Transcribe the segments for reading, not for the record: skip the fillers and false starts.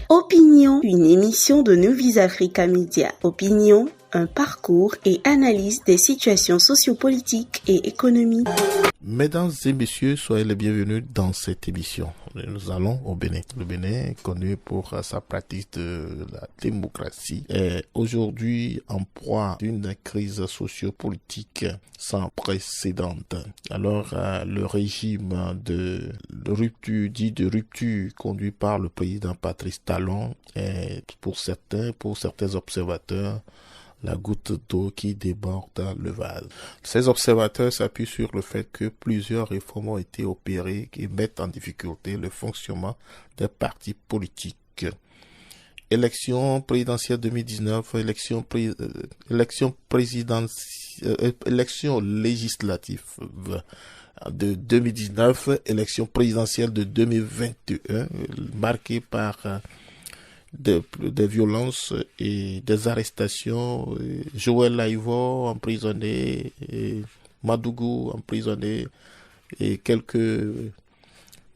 Opinion, une émission de New Vis Africa Media. Opinion, un parcours et analyse des situations sociopolitiques et économiques. Mesdames et messieurs, soyez les bienvenus dans cette émission. Nous allons au Bénin. Le Bénin est connu pour sa pratique de la démocratie est aujourd'hui en proie d'une crise sociopolitique sans précédent. Alors, le régime de rupture conduit par le président Patrice Talon est pour certains observateurs, la goutte d'eau qui déborde le vase. Ces observateurs s'appuient sur le fait que plusieurs réformes ont été opérées qui mettent en difficulté le fonctionnement des partis politiques. Élection présidentielle 2019, élection législative de 2019, élection présidentielle de 2021, marquée par des violences et des arrestations. Joël Laïvo emprisonné, Madougou emprisonné et quelques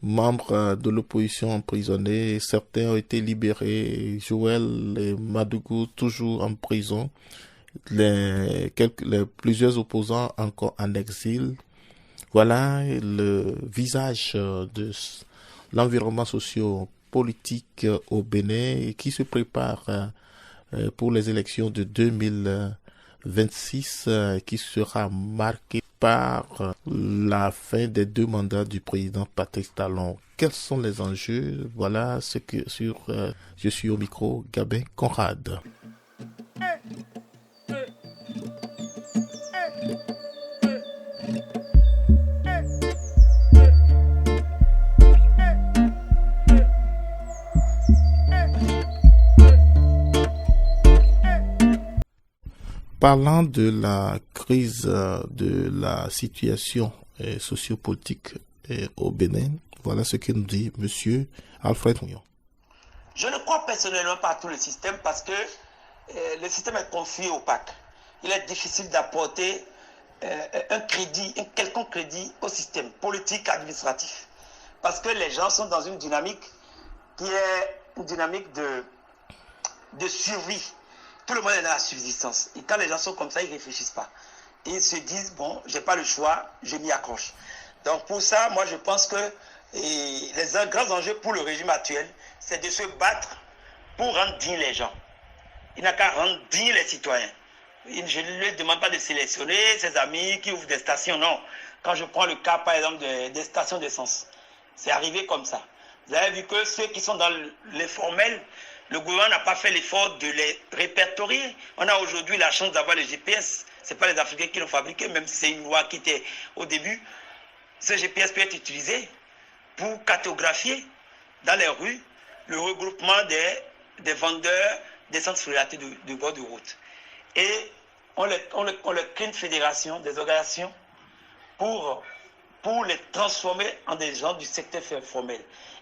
membres de l'opposition emprisonnés. Certains ont été libérés. Joël et Madougou toujours en prison. Plusieurs opposants encore en exil. Voilà le visage de l'environnement socio-politique au Bénin qui se prépare pour les élections de 2026 qui sera marquée par la fin des 2 mandats du président Patrice Talon. Quels sont les enjeux? Voilà ce que je suis au micro, Gabin Conrad. Parlant de la crise de la situation sociopolitique au Bénin, voilà ce que nous dit M. Alfred Mouillon. Je ne crois personnellement pas à tout le système parce que le système est confus et opaque. Il est difficile d'apporter un quelconque crédit au système politique administratif. Parce que les gens sont dans une dynamique qui est une dynamique de survie. Tout le monde est dans la subsistance. Et quand les gens sont comme ça, ils ne réfléchissent pas. Ils se disent, bon, je n'ai pas le choix, je m'y accroche. Donc pour ça, moi je pense que les grands enjeux pour le régime actuel, c'est de se battre pour rendre dignes les gens. Il n'a qu'à rendre dignes les citoyens. Je ne lui demande pas de sélectionner ses amis qui ouvrent des stations, non. Quand je prends le cas, par exemple, des stations d'essence, c'est arrivé comme ça. Vous avez vu que ceux qui sont dans l'informel, le gouvernement n'a pas fait l'effort de les répertorier. On a aujourd'hui la chance d'avoir les GPS. Ce n'est pas les Africains qui l'ont fabriqué, même si c'est une loi qui était au début. Ce GPS peut être utilisé pour cartographier dans les rues le regroupement des vendeurs d'essence frélatée de bord de route. Et on leur crée une fédération, des organisations pour les transformer en des gens du secteur informel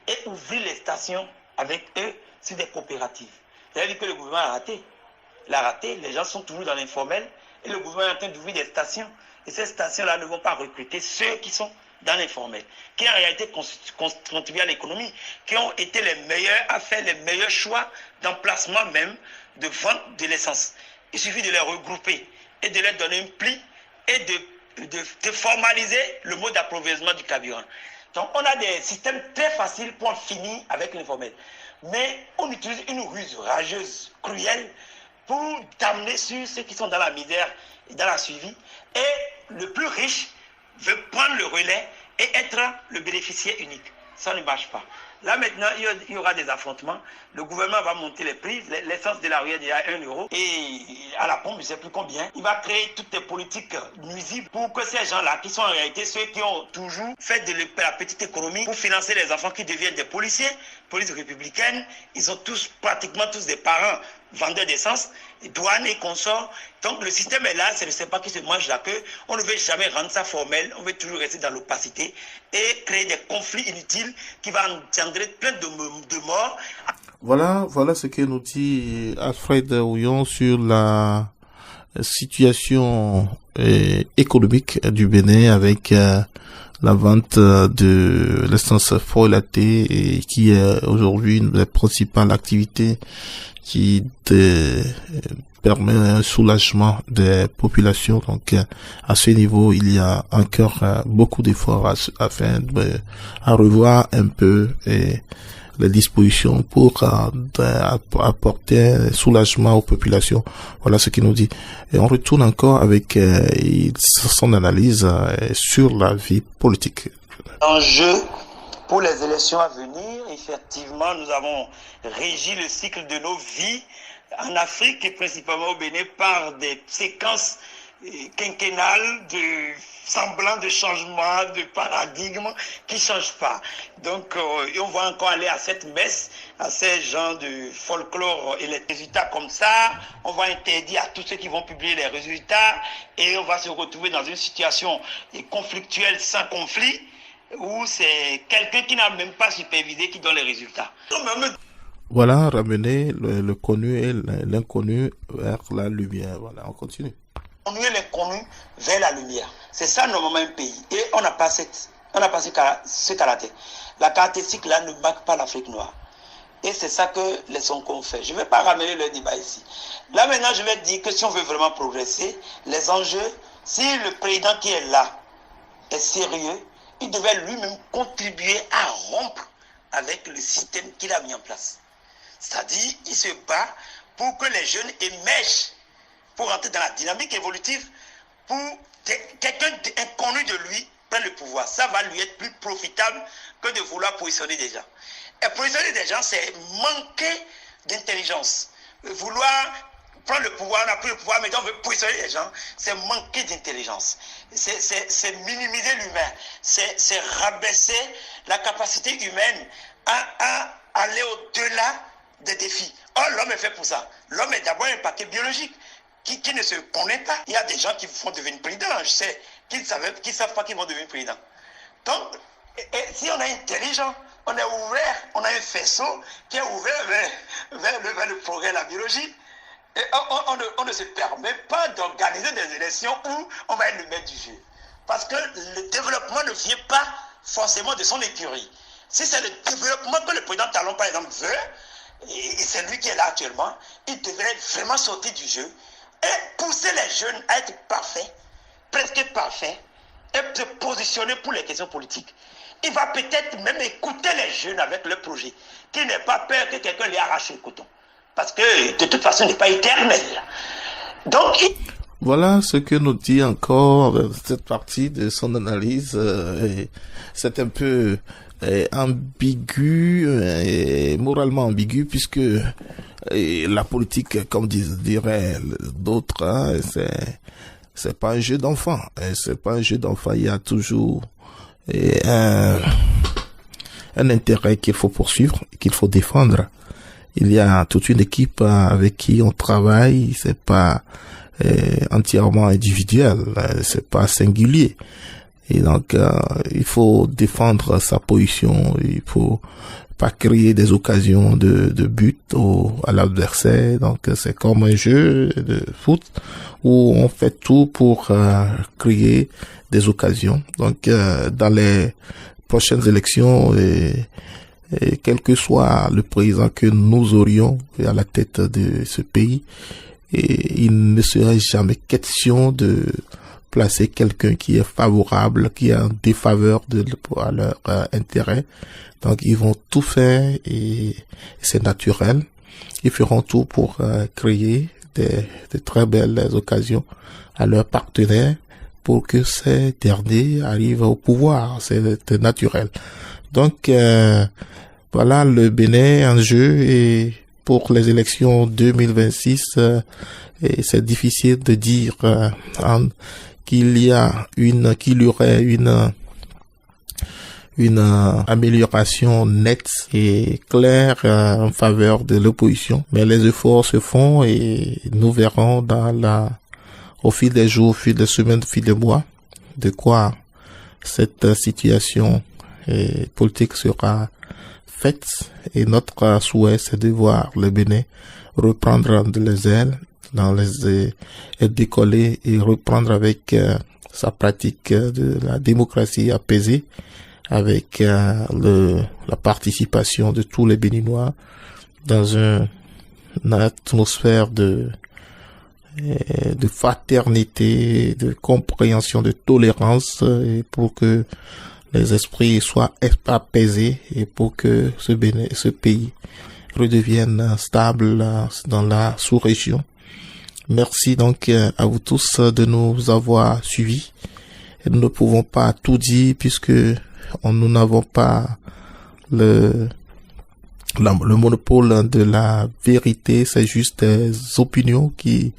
et ouvrir les stations avec eux sur des coopératives. Vous avez vu que le gouvernement a raté. Il a raté, les gens sont toujours dans l'informel et le gouvernement est en train d'ouvrir des stations. Et ces stations-là ne vont pas recruter ceux qui sont dans l'informel, qui en réalité contribuent à l'économie, qui ont été les meilleurs à faire les meilleurs choix d'emplacement même de vente de l'essence. Il suffit de les regrouper et de leur donner un pli et de formaliser le mode d'approvisionnement du carburant. Donc on a des systèmes très faciles pour en finir avec l'informel. Mais on utilise une ruse rageuse, cruelle, pour t'amener sur ceux qui sont dans la misère et dans la survie. Et le plus riche veut prendre le relais et être le bénéficiaire unique. Ça ne marche pas. Là maintenant, il y aura des affrontements. Le gouvernement va monter les prix. L'essence de la rue est à 1 euro. Et à la pompe, je ne sais plus combien. Il va créer toutes les politiques nuisibles pour que ces gens-là, qui sont en réalité ceux qui ont toujours fait de la petite économie pour financer les enfants qui deviennent des policiers, police républicaine, ils sont pratiquement tous des parents vendeurs d'essence, douane et consorts. Donc le système est là, c'est le serpent qui se mange la queue. On ne veut jamais rendre ça formel, on veut toujours rester dans l'opacité et créer des conflits inutiles qui vont engendrer plein de morts. Voilà ce que nous dit Alfred Ouillon sur la situation économique du Bénin avec la vente de l'essence frelaté et qui est aujourd'hui une des principales activités qui permet un soulagement des populations. Donc à ce niveau, il y a encore beaucoup d'efforts afin à revoir un peu les dispositions pour apporter un soulagement aux populations. Voilà ce qu'il nous dit. Et on retourne encore avec son analyse sur la vie politique. Enjeu pour les élections à venir, effectivement, nous avons régi le cycle de nos vies en Afrique et principalement au Bénin par des séquences quinquennales de semblant de changement, de paradigme qui ne changent pas. Donc, on va encore aller à cette messe, à ces gens de folklore et les résultats comme ça. On va interdire à tous ceux qui vont publier les résultats et on va se retrouver dans une situation conflictuelle sans conflit où c'est quelqu'un qui n'a même pas supervisé qui donne les résultats. Voilà, ramener le connu et l'inconnu vers la lumière. Voilà, on continue. Connu et l'inconnu vers la lumière. C'est ça normalement un pays. Et on n'a pas ce caractère. La caractéristique là ne marque pas l'Afrique noire. Et c'est ça que les Sonko ont fait. Je ne vais pas ramener le débat ici. Là maintenant, je vais dire que si on veut vraiment progresser, les enjeux, si le président qui est là est sérieux, il devait lui-même contribuer à rompre avec le système qu'il a mis en place. C'est-à-dire, il se bat pour que les jeunes émergent, pour entrer dans la dynamique évolutive, pour quelqu'un d'inconnu de lui prenne le pouvoir. Ça va lui être plus profitable que de vouloir positionner des gens. Et positionner des gens, c'est manquer d'intelligence. Vouloir prendre le pouvoir, on a pris le pouvoir, mais on veut positionner les gens, c'est manquer d'intelligence. C'est minimiser l'humain. C'est rabaisser la capacité humaine à aller au-delà des défis. Oh, l'homme est fait pour ça. L'homme est d'abord un paquet biologique qui ne se connaît pas. Il y a des gens qui vont devenir présidents, je sais, qui ne savent pas qu'ils vont devenir présidents. Donc, si on est intelligent, on est ouvert, on a un faisceau qui est ouvert vers le progrès de la biologie. Et on ne se permet pas d'organiser des élections où on va être le maître du jeu. Parce que le développement ne vient pas forcément de son écurie. Si c'est le développement que le président Talon, par exemple, veut, et c'est lui qui est là actuellement, il devrait vraiment sortir du jeu et pousser les jeunes à être parfaits, presque parfaits, et se positionner pour les questions politiques. Il va peut-être même écouter les jeunes avec leur projet, qu'il n'ait pas peur que quelqu'un lui arrache le coton. Parce que de toute façon, il n'est pas éternel. Donc, voilà ce que nous dit encore cette partie de son analyse. C'est un peu ambigu et moralement ambigu puisque la politique, comme diraient d'autres, hein, c'est pas un jeu d'enfant. C'est pas un jeu d'enfant. Il y a toujours un intérêt qu'il faut poursuivre, qu'il faut défendre. Il y a toute une équipe avec qui on travaille. C'est pas entièrement individuel. C'est pas singulier. Et donc, il faut défendre sa position. Il faut pas créer des occasions de but à l'adversaire. Donc, c'est comme un jeu de foot où on fait tout pour créer des occasions. Donc, dans les prochaines élections, et quel que soit le président que nous aurions à la tête de ce pays, et il ne serait jamais question de placer quelqu'un qui est favorable, qui est en défaveur à leur intérêt. Donc ils vont tout faire et c'est naturel. Ils feront tout pour créer de très belles occasions à leurs partenaires pour que ces derniers arrivent au pouvoir. C'est naturel. Donc voilà le Bénin en jeu et pour les élections 2026, et c'est difficile de dire qu'il y aurait une amélioration nette et claire en faveur de l'opposition. Mais les efforts se font et nous verrons au fil des jours, au fil des semaines, au fil des mois, de quoi cette situation politique sera faite. Et notre souhait, c'est de voir le Bénin reprendre les ailes, et décoller et reprendre avec sa pratique de la démocratie apaisée avec la participation de tous les Béninois dans une atmosphère de fraternité, de compréhension, de tolérance, et pour que les esprits soient apaisés et pour que ce pays redevienne stable dans la sous-région. Merci donc à vous tous de nous avoir suivis. Et nous ne pouvons pas tout dire puisque nous n'avons pas le monopole de la vérité. C'est juste des opinions qui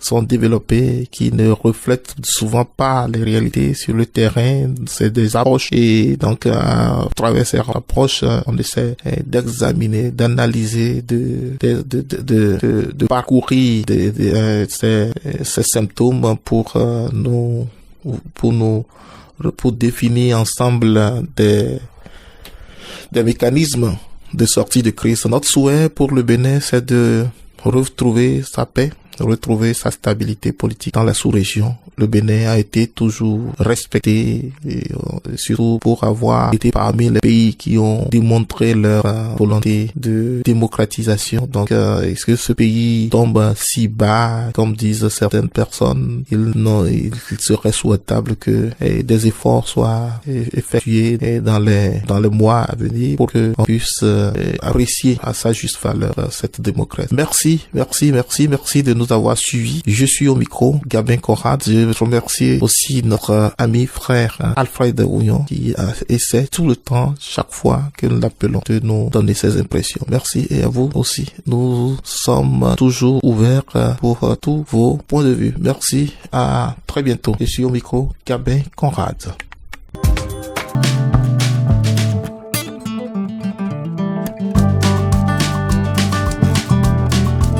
sont développées, qui ne reflètent souvent pas les réalités sur le terrain. C'est des approches et donc à travers ces approches, on essaie d'examiner, d'analyser, de parcourir ces symptômes pour définir ensemble des mécanismes de sortie de crise. Notre souhait pour le Bénin, c'est de retrouver sa paix, retrouver sa stabilité politique dans la sous-région. Le Bénin a été toujours respecté, et surtout pour avoir été parmi les pays qui ont démontré leur volonté de démocratisation. Donc, est-ce que ce pays tombe si bas, comme disent certaines personnes? Il serait souhaitable que des efforts soient effectués dans les mois à venir pour que on puisse apprécier à sa juste valeur cette démocratie. Merci de nous avoir suivis. Je suis au micro, Gabin Conrad. Je remercie aussi notre ami frère Alfred Ouillon qui essaie tout le temps, chaque fois que nous l'appelons, de nous donner ses impressions. Merci et à vous aussi. Nous sommes toujours ouverts pour tous vos points de vue. Merci, à très bientôt. Je suis au micro, Gabin Conrad.